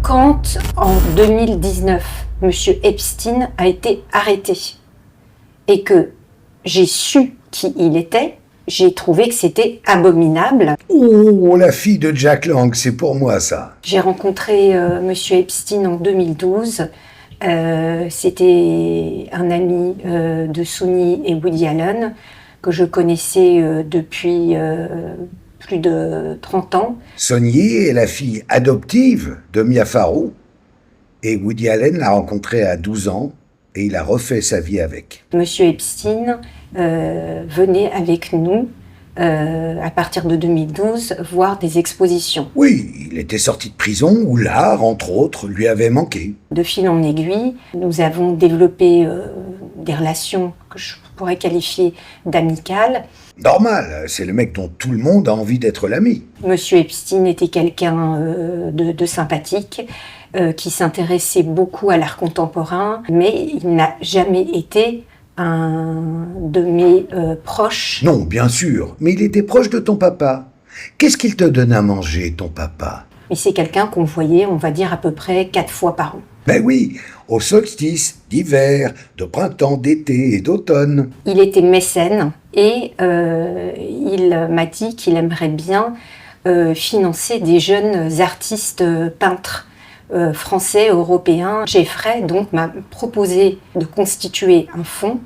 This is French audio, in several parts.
Quand, en 2019, M. Epstein a été arrêté et que j'ai su qui il était, j'ai trouvé que c'était abominable. Oh, la fille de Jack Lang, c'est pour moi ça. J'ai rencontré M. Epstein en 2012. C'était un ami de Sonny et Woody Allen que je connaissais depuis plus de 30 ans. Sonny est la fille adoptive de Mia Farrow et Woody Allen l'a rencontrée à 12 ans et il a refait sa vie avec. Monsieur Epstein venait avec nous à partir de 2012 voir des expositions. Oui, il était sorti de prison où l'art, entre autres, lui avait manqué. De fil en aiguille, nous avons développé des relations que je pourrais qualifier d'amicales. Normal, c'est le mec dont tout le monde a envie d'être l'ami. Monsieur Epstein était quelqu'un de sympathique, qui s'intéressait beaucoup à l'art contemporain, mais il n'a jamais été un de mes proches. Non, bien sûr, mais il était proche de ton papa. Qu'est-ce qu'il te donne à manger, ton papa? Mais c'est quelqu'un qu'on voyait, on va dire, à peu près 4 fois par an. Ben oui, au solstice, d'hiver, de printemps, d'été et d'automne. Il était mécène et il m'a dit qu'il aimerait bien financer des jeunes artistes peintres français, européens. Jeffrey donc m'a proposé de constituer un fonds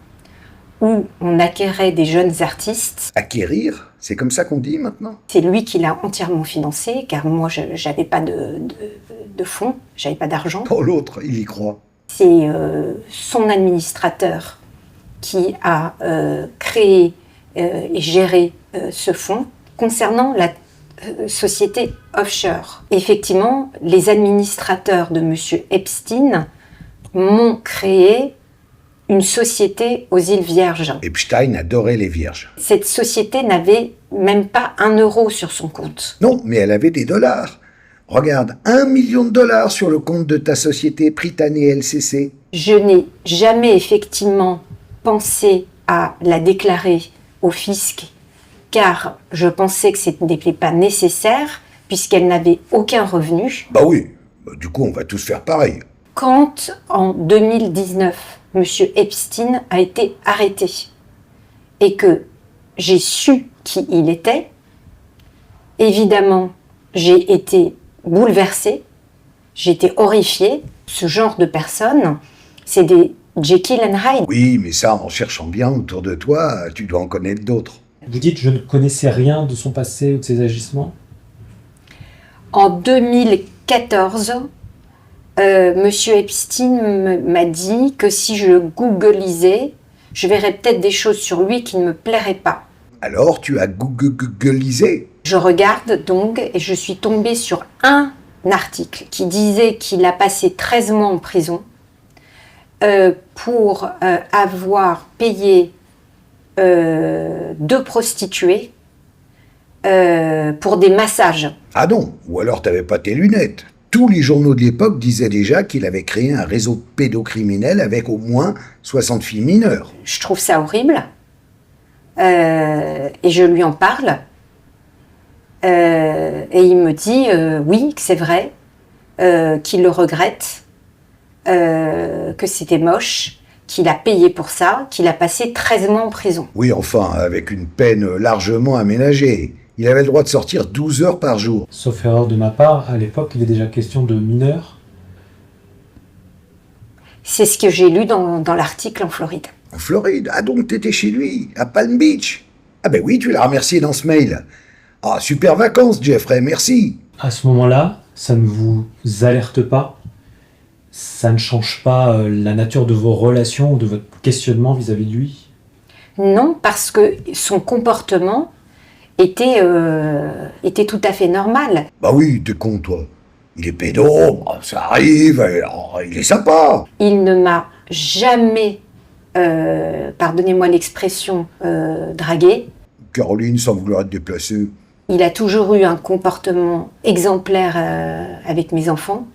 où on acquérait des jeunes artistes. Acquérir, c'est comme ça qu'on dit maintenant? C'est lui qui l'a entièrement financé, car moi je n'avais pas de fonds, j'avais pas d'argent. Oh, l'autre, il y croit. C'est son administrateur qui a créé et géré ce fonds. Concernant la société offshore, effectivement, les administrateurs de M. Epstein m'ont créé une société aux îles Vierges. Epstein adorait les vierges. Cette société n'avait même pas 1 euro sur son compte. Non, mais elle avait des dollars. Regarde, 1 million de dollars sur le compte de ta société Prytanée LCC. Je n'ai jamais effectivement pensé à la déclarer au fisc, car je pensais que ce n'était pas nécessaire, puisqu'elle n'avait aucun revenu. Bah oui, du coup on va tous faire pareil. Quand, en 2019, M. Epstein a été arrêté et que j'ai su qui il était, évidemment, j'ai été bouleversée, j'ai été horrifiée. Ce genre de personnes, c'est des Jekyll and Hyde. Oui, mais ça, en cherchant bien autour de toi, tu dois en connaître d'autres. Vous dites, je ne connaissais rien de son passé ou de ses agissements? En 2014, Monsieur Epstein m'a dit que si je googlisais, je verrais peut-être des choses sur lui qui ne me plairaient pas. Alors, tu as googlisé? Je regarde donc et je suis tombée sur un article qui disait qu'il a passé 13 mois en prison pour avoir payé 2 prostituées pour des massages. Ah non, ou alors t'avais pas tes lunettes. Tous les journaux de l'époque disaient déjà qu'il avait créé un réseau pédocriminel avec au moins 60 filles mineures. Je trouve ça horrible et je lui en parle. Et il me dit oui, que c'est vrai, qu'il le regrette, que c'était moche, qu'il a payé pour ça, qu'il a passé 13 mois en prison. Oui, enfin, avec une peine largement aménagée. Il avait le droit de sortir 12 heures par jour. Sauf erreur de ma part, à l'époque, il est déjà question de mineurs. C'est ce que j'ai lu dans l'article en Floride. En Floride? Ah donc t'étais chez lui, à Palm Beach? Ah ben oui, tu l'as remercié dans ce mail. Ah, super vacances, Jeffrey, merci. À ce moment-là, ça ne vous alerte pas? Ça ne change pas la nature de vos relations ou de votre questionnement vis-à-vis de lui? Non, parce que son comportement était tout à fait normal. Bah oui, t'es con, toi. Il est pédo, bah, ça arrive, alors, il est sympa. Il ne m'a jamais, pardonnez-moi l'expression, dragué. Caroline, sans vouloir être déplacée. Il a toujours eu un comportement exemplaire avec mes enfants.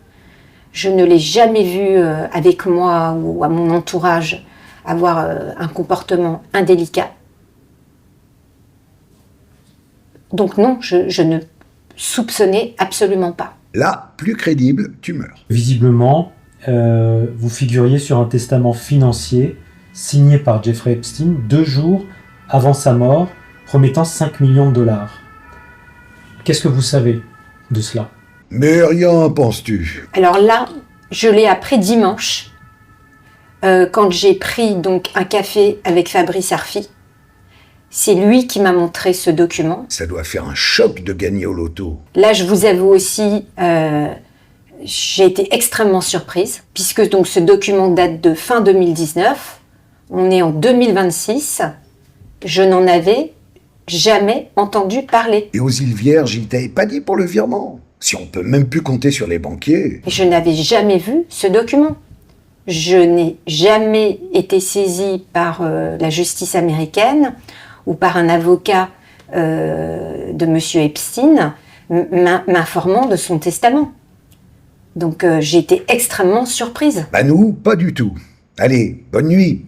Je ne l'ai jamais vu avec moi ou à mon entourage avoir un comportement indélicat. Donc non, je ne soupçonnais absolument pas. Là, plus crédible, tu meurs. Visiblement, vous figuriez sur un testament financier signé par Jeffrey Epstein 2 jours avant sa mort, promettant 5 millions de dollars. Qu'est-ce que vous savez de cela? Mais rien, penses-tu? Alors là, je l'ai appris dimanche, quand j'ai pris donc un café avec Fabrice Arfi. C'est lui qui m'a montré ce document. Ça doit faire un choc de gagner au loto. Là, je vous avoue aussi, j'ai été extrêmement surprise, puisque donc ce document date de fin 2019. On est en 2026. Je n'en avais jamais entendu parler. Et aux îles Vierges, ils t'avaient pas dit pour le virement. Si on peut même plus compter sur les banquiers. Et je n'avais jamais vu ce document. Je n'ai jamais été saisie par la justice américaine ou par un avocat de M. Epstein m'informant de son testament. Donc j'ai été extrêmement surprise. Bah nous, pas du tout. Allez, bonne nuit.